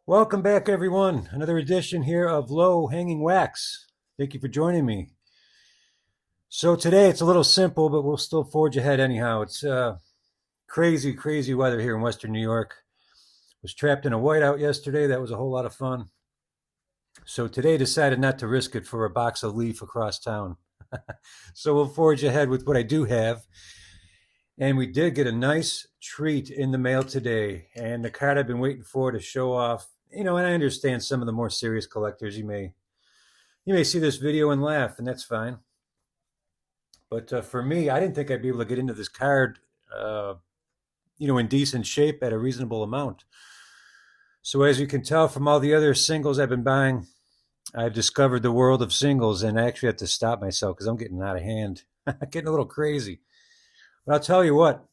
Welcome back, everyone. Another edition here of Low Hanging Wax. Thank you for joining me. So today it's a little simple, but we'll still forge ahead anyhow. It's crazy, crazy weather here in Western New York. Was trapped in a whiteout yesterday. That was a whole lot of fun. So today decided not to risk it for a box of Leaf across town. So we'll forge ahead with what I do have. And we did get a nice treat in the mail today, and the card I've been waiting for to show off. And I understand some of the more serious collectors, you may see this video and laugh, and that's fine. But for me, I didn't think I'd be able to get into this card, in decent shape at a reasonable amount. So as you can tell from all the other singles I've been buying, I've discovered the world of singles, and I actually have to stop myself because I'm getting out of hand. Getting a little crazy. But I'll tell you what,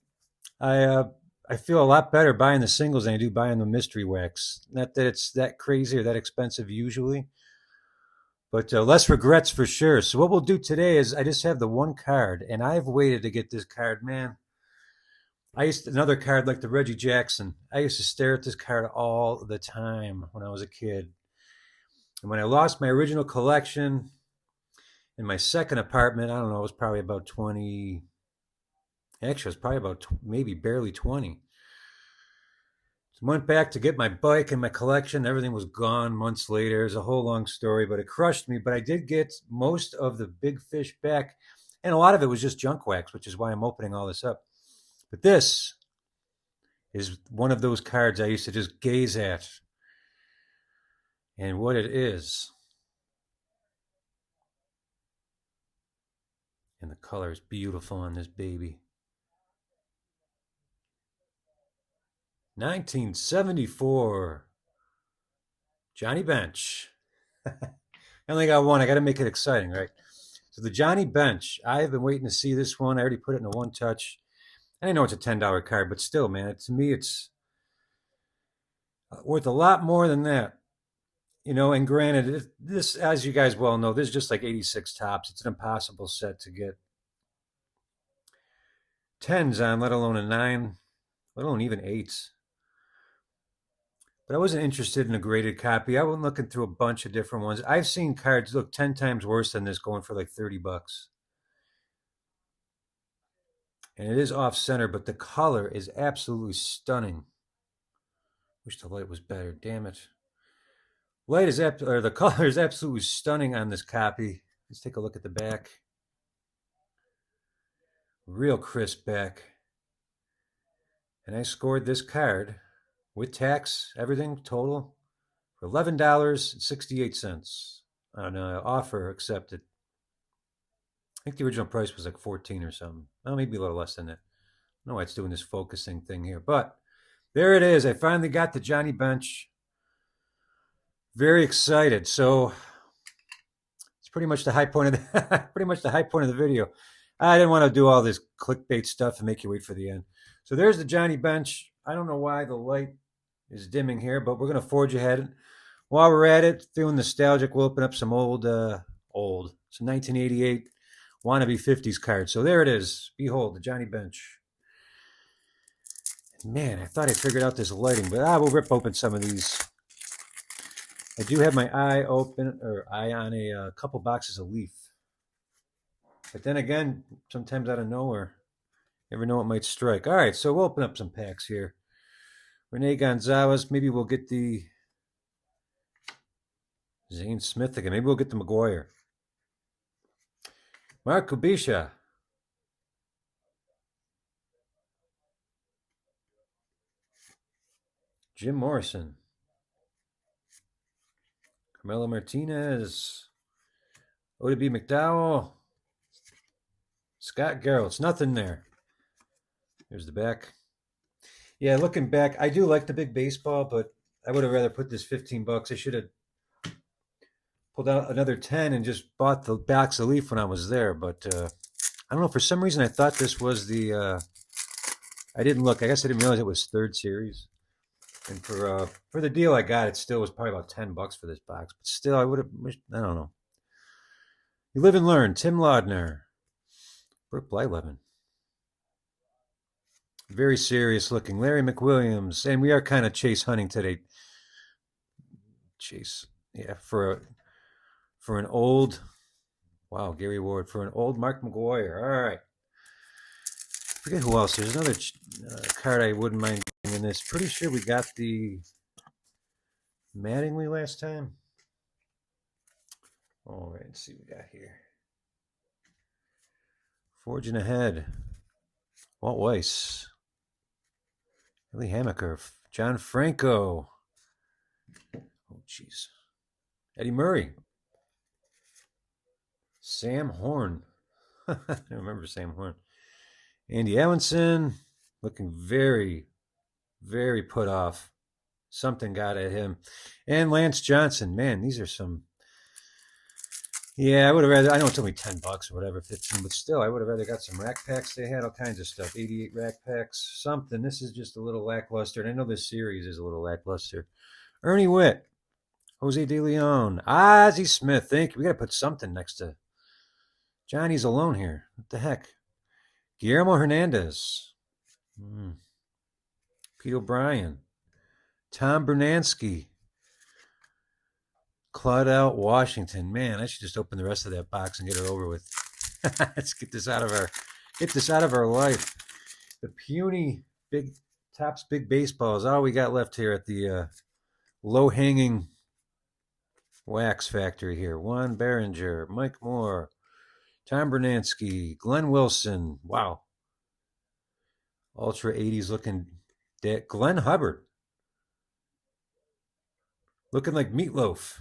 I feel a lot better buying the singles than I do buying the mystery wax. Not that it's that crazy or that expensive usually, but less regrets for sure. So what we'll do today is I just have the one card, and I've waited to get this card, man. Another card like the Reggie Jackson. I used to stare at this card all the time when I was a kid. And when I lost my original collection in my second apartment, I don't know, it was probably about 20. Actually, it was probably about maybe barely 20. So went back to get my bike and my collection. Everything was gone months later. It's a whole long story, but it crushed me. But I did get most of the big fish back, and a lot of it was just junk wax, which is why I'm opening all this up. But this is one of those cards I used to just gaze at. And what it is, and the color is beautiful on this baby. 1974, Johnny Bench. I only got one. I got to make it exciting, right? So the Johnny Bench. I've been waiting to see this one. I already put it in a one touch. And I know it's a $10 card, but still, man, to me, it's worth a lot more than that. And granted, this, as you guys well know, this is just like 86 tops. It's an impossible set to get tens on, let alone a nine, let alone even eights. But I wasn't interested in a graded copy. I went looking through a bunch of different ones. I've seen cards look 10 times worse than this going for like 30 bucks. And it is off center, but the color is absolutely stunning. Wish the light was better. Damn it. The color is absolutely stunning on this copy. Let's take a look at the back. Real crisp back. And I scored this card with tax, everything total, for $11.68 on offer accepted. I think the original price was like 14 or something. Well, maybe a little less than that. I don't know why it's doing this focusing thing here, but there it is. I finally got the Johnny Bench. Very excited. So it's pretty much the high point of the video. I didn't want to do all this clickbait stuff and make you wait for the end. So there's the Johnny Bench. I don't know why the light is dimming here, but we're going to forge ahead. While we're at it, feeling nostalgic, we'll open up some some 1988 wannabe 50s cards. So there it is. Behold, the Johnny Bench. Man, I thought I figured out this lighting, but we'll rip open some of these. I do have my eye on a couple boxes of Leaf. But then again, sometimes out of nowhere, you never know what might strike. All right, so we'll open up some packs here. Rene Gonzalez. Maybe we'll get the Zane Smith again. Maybe we'll get the McGuire. Mark Kubica. Jim Morrison. Carmelo Martinez. ODB McDowell. Scott Garrett. Nothing there. Here's the back. Yeah, looking back, I do like the big baseball, but I would have rather put this 15 bucks. I should have pulled out another 10 and just bought the box of Leaf when I was there. But I don't know. For some reason, I thought this was the. I didn't look. I guess I didn't realize it was third series. And for the deal I got, it still was probably about 10 bucks for this box. But still, I would have. I don't know. You live and learn. Tim Laudner, Brooke Blyleven. Very serious looking Larry McWilliams, and we are kind of chase hunting today. jeez. Yeah, for an old, wow, Gary Ward, for an old Mark McGwire. All right. Forget who else. There's another card I wouldn't mind in this. Pretty sure we got the Mattingly last time. All right, let's see what we got here. Forging ahead. Walt Weiss. Billy Hammaker. John Franco. Oh, jeez. Eddie Murray. Sam Horn. I don't remember Sam Horn. Andy Allenson. Looking very, very put off. Something got at him. And Lance Johnson. Man, these are some... Yeah, I would have rather... I know it's only $10 or whatever, 15, but still, I would have rather got some rack packs. They had all kinds of stuff. 88 rack packs, something. This is just a little lackluster. And I know this series is a little lackluster. Ernie Witt. Jose De Leon. Ozzie Smith. Thank you. We got to put something next to... Johnny's alone here. What the heck? Guillermo Hernandez. Pete O'Brien. Tom Bernansky. Claudette Washington. Man, I should just open the rest of that box and get it over with. Let's get this out of our life. The puny Topps big baseball is all we got left here at the low-hanging wax factory here. Juan Berenger, Mike Moore, Tom Bernansky, Glenn Wilson. Wow. Ultra 80s looking dead. Glenn Hubbard. Looking like Meatloaf.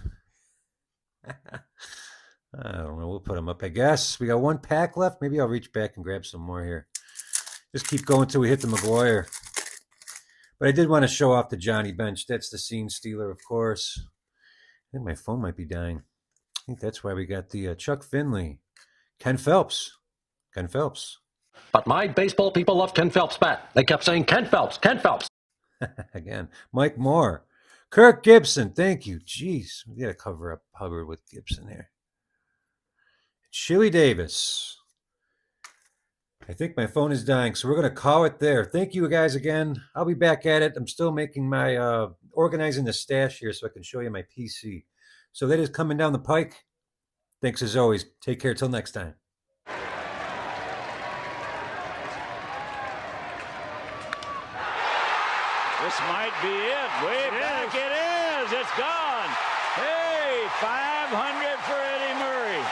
I don't know. We'll put them up, I guess. We got one pack left. Maybe I'll reach back and grab some more here. Just keep going until we hit the McGwire. But I did want to show off the Johnny Bench. That's the scene stealer, of course. I think my phone might be dying. I think that's why we got the Chuck Finley. Ken Phelps. Ken Phelps. But my baseball people love Ken Phelps bat. They kept saying, Ken Phelps, Ken Phelps. Again, Mike Moore. Kirk Gibson, thank you. Jeez, we got to cover up Hubbard with Gibson there. Chili Davis. I think my phone is dying, so we're going to call it there. Thank you guys again. I'll be back at it. I'm still making my, organizing the stash here so I can show you my PC. So that is coming down the pike. Thanks as always. Take care till next time. This might be it. Way back it is. It's gone. Hey, 500 for Eddie Murray.